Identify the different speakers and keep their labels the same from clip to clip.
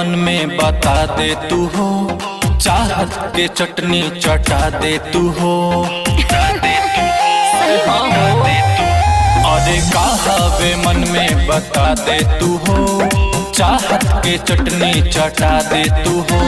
Speaker 1: मन में बता दे तू हो, चाहत के चटनी चटा दे तू हो। अरे कहावे मन में बता दे तू हो, चाहत के चटनी चटा दे तू हो।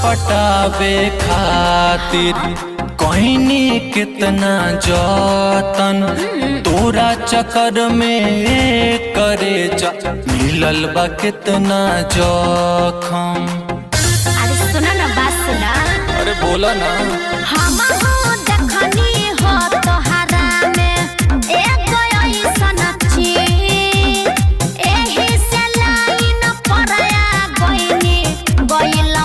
Speaker 1: पटावे खातिर कहनी कितना जतन, तोरा चक्कर में करे जा मिलल बा कितना जखम।
Speaker 2: अरे सुना ना, बात सुना।
Speaker 1: अरे बोला ना।
Speaker 2: हम हो देखनी हो तोहरा में एक ऐसन चीज, एही से लाइन पड़या गइनी गइल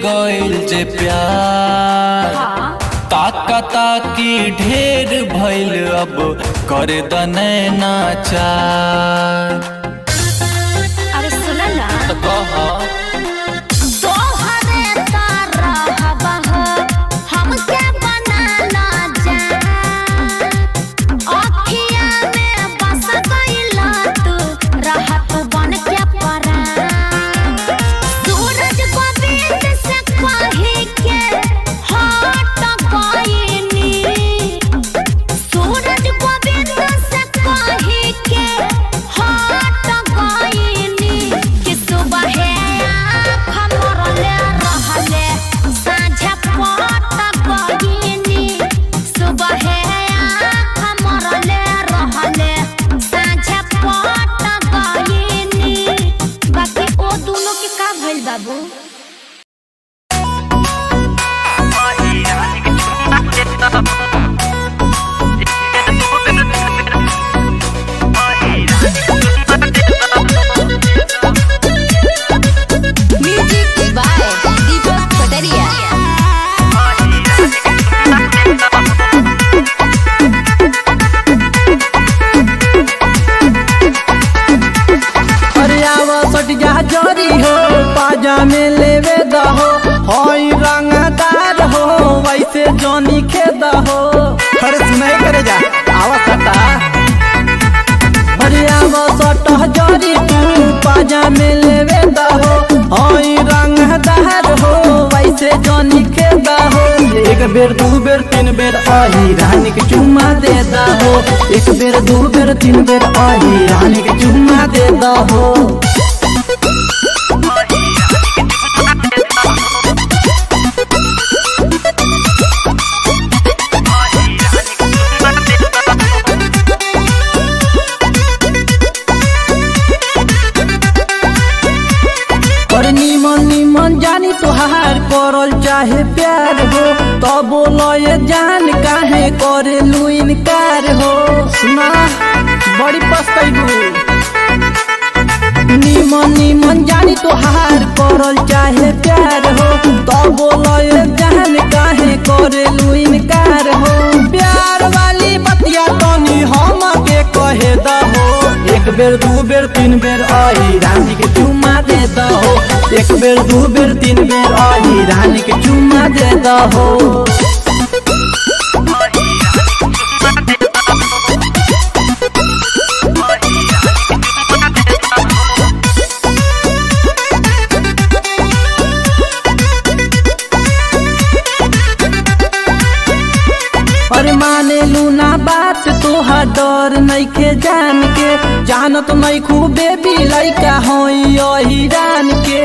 Speaker 2: गइल जे प्यार। ताका ताकी ढेर भइल अब करे दनैना चार। अरे सुना ना।
Speaker 1: कहा
Speaker 3: जोनी खेदा हो। अरे सुनाई करे जा आवा सटा, अरे आवा सटा जरी तू पाजा में लेवे दा हो। हई रंग दहर हो वैसे जोनी खेदा हो। एक बेर दू बेर तीन बेर आही रानी के चुम्मा दे दा हो। एक बेर दू बेर तीन बेर आही रानी के चुम्मा दे दा हो। तोहार करल चाहे प्यार हो तो बोलो ये जान काहे करे लू इनकार हो। सुना बड़ी पछतैबू निमन निमन जानी तोहार करल चाहे प्यार हो तो बोलो जान काहे करेलू इनकार हो। प्यार वाली बतिया तनी हम के कहे दहो, एक बेर दू बेर तीन बेर आई रानी के चुमा दे दहो, एक बेर दू बेर तीन बेर आई रानी के चुमा दे दहो। अरे माने लूना बात तोहार डर नइखे जान के, जानत नहीं खूब बेबी लइका होई हिरान के।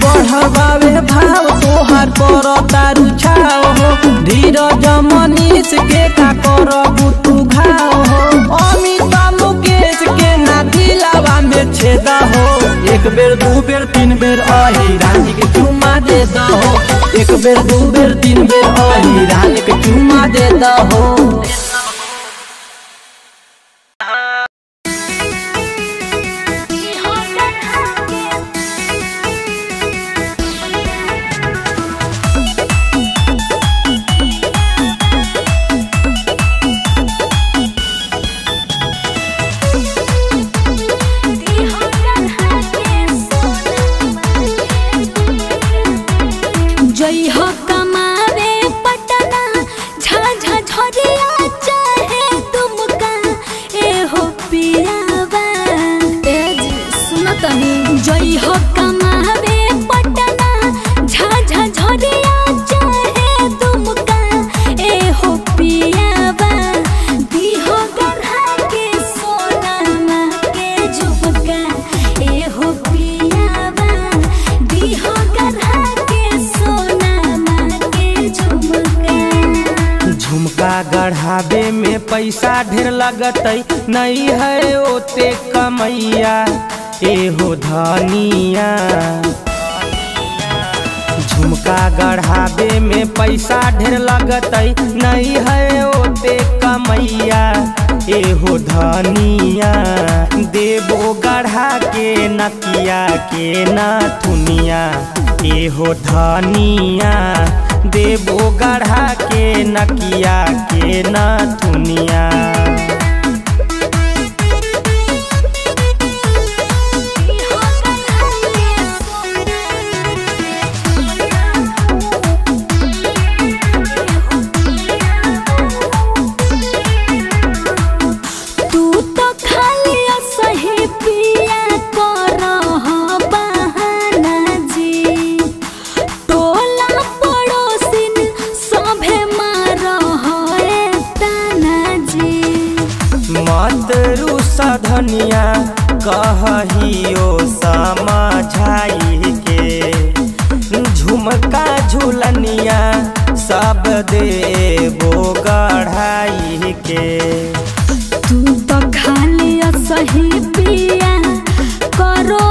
Speaker 3: बढ़ावे भाव तोहार कर तारू छाव हो, धीरज मनीष के का करबू तू घाव हो। अमित मुकेश के ना दिलावा में छेदा हो, एक बेर दू बेर तीन बेर आई रानी के चुमा दे दहो, एक बेर दू बेर तीन बेर आई रानी के चुमा दे दहो। गढ़ावे में पैसा ढेर लगतई नहीं है ओते कमैया एहो धनिया। झुमका गढ़ावे में पैसा ढेर लगतई नहीं है ओते कमैया एहो धनिया। देवो गढ़ा के नकिया के नथुनिया एहो धनिया, देवो गढ़ा के नकिया के नथुनिया। धनिया कहियो समझाई के, झुमका झुलनिया सब देवो गढ़ाई के।
Speaker 4: तू तो खाली सही पिया करो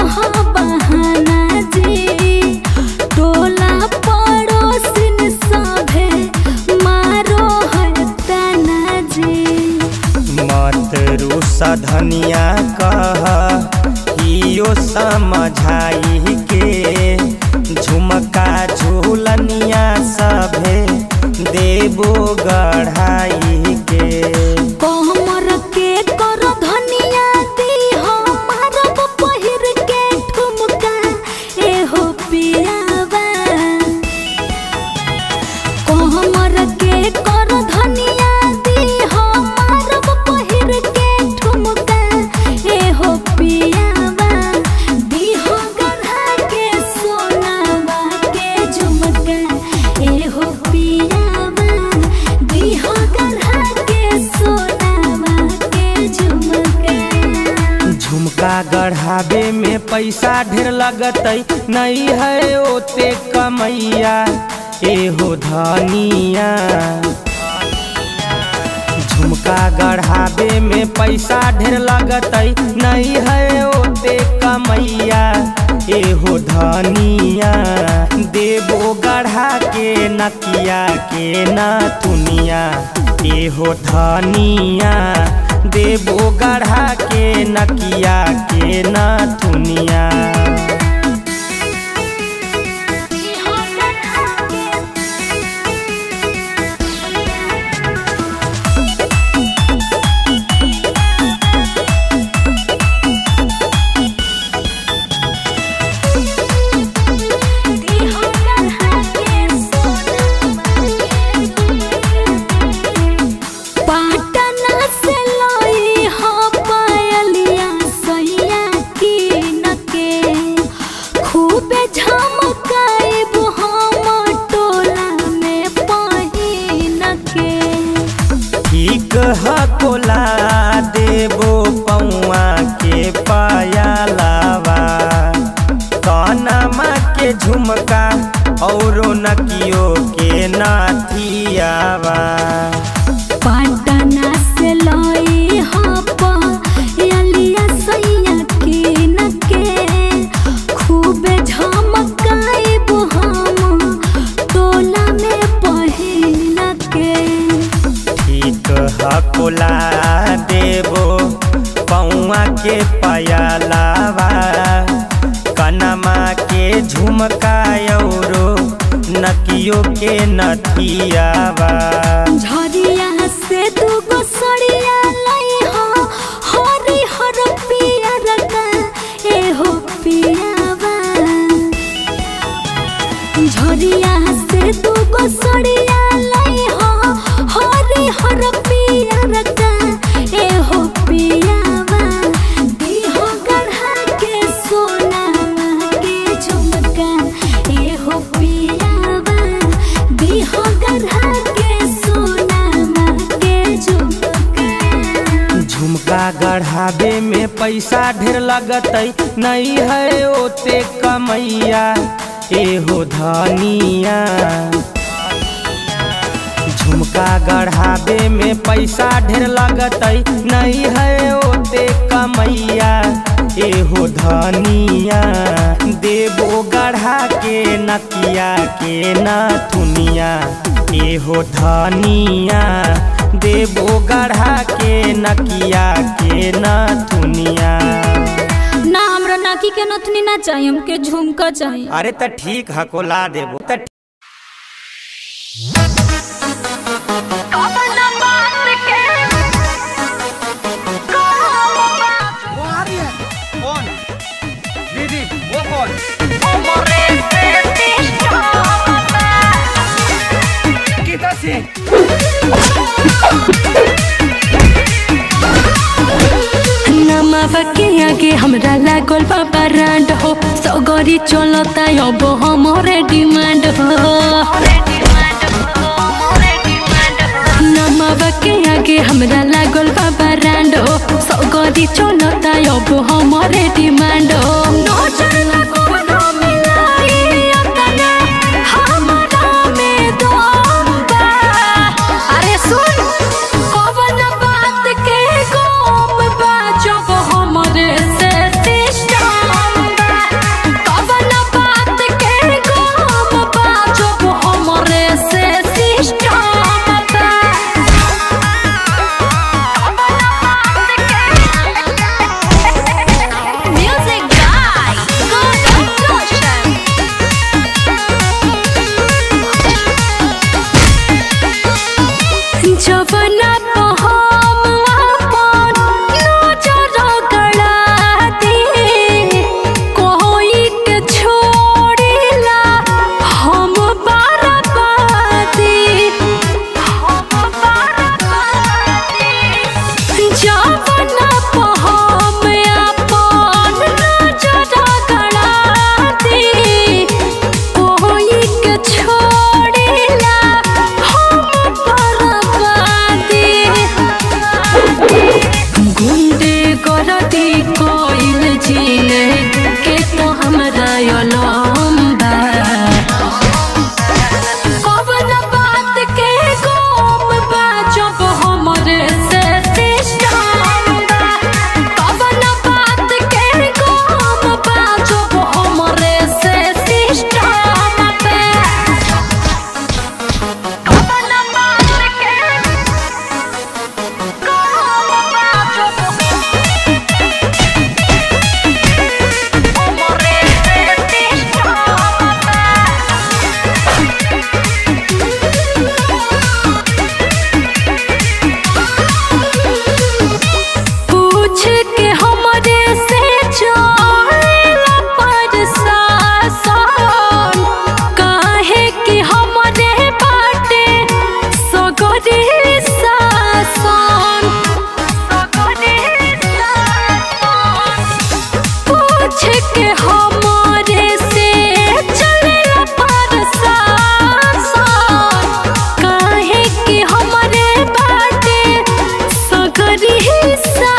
Speaker 4: बहाना जी, टोला पड़ोसिन सभे मारो है ताना जी।
Speaker 2: मत रूसा धनिया कहियो समझाई के, झुमका झुलनिया सभे देवो गढ़ाई के।
Speaker 4: कोमर के करो धनिया दी हो मारब पहिर के ठुमका एहो पियावा। कोमर के करो धनिया दी हो मारब पहिर के ठुमका एहो पियावा। दी हो गढ़ा के सोनावा के झुमका एहो पियावा। दी हो गढ़ा के सोनावा के झुमका।
Speaker 2: झुमका गढ़ावे में पैसा ढेर लगतई नहीं है ओते कमैया एहो धनिया। झुमका गढ़ावे में पैसा ढेर लगतई नहीं है ओते कमैया एहो धनिया। देवो गढ़ा के नकिया के नथुनिया एहो धनिया, देबो गढ़ा के नकिया के नथुनिया। कोला देबो पौआ के पायलावा कानमा के झुमका औरो नकियो के नाथियावा।
Speaker 4: पटना से लाई हलिया सैया की नके खूबे झमकाइबो हम टोला में पहिन के।
Speaker 2: ठीक कोला देबो पौआ के पायलावा कनमा के झुमका औरो नकियो के नथियावा।
Speaker 4: झरिया से दूगो सड़िया लाई हरी हर पियर का एहो पियावा। झरिया से दूगो सड़िया लाई हरी हर पियर का एहो पियावा। दीहो गढ़ा के सोना के झुमका एहो पियावा। दीहो गढ़ा के सोना के झुमका।
Speaker 2: झुमका गढ़ावे में पैसा ढेर लगतै नहीं है ओते कमैया एहो धनिया। झुमका गढ़ावे में पैसा ढेर लगतै नहीं है ओते कमैया एहो धनिया। देबो गढ़ा के नकिया के नथुनिया एहो धनिया। देबो गढ़ा के नकिया के नथुनिया।
Speaker 4: ना हमरा नाकी के नथुनी ना चाहिए, हमके झुमका चाहिए।
Speaker 2: अरे त ठीक है कोला देबो त।
Speaker 4: नमावा के आगे हमरा लागल बाबा रांड हो सगरी चलता अब हमरे डिमांड हो। नमावा के आगे हमरा लागल बाबा रांड हो सगरी चलता अब हमरे डिमांड हो। Music guy, go सा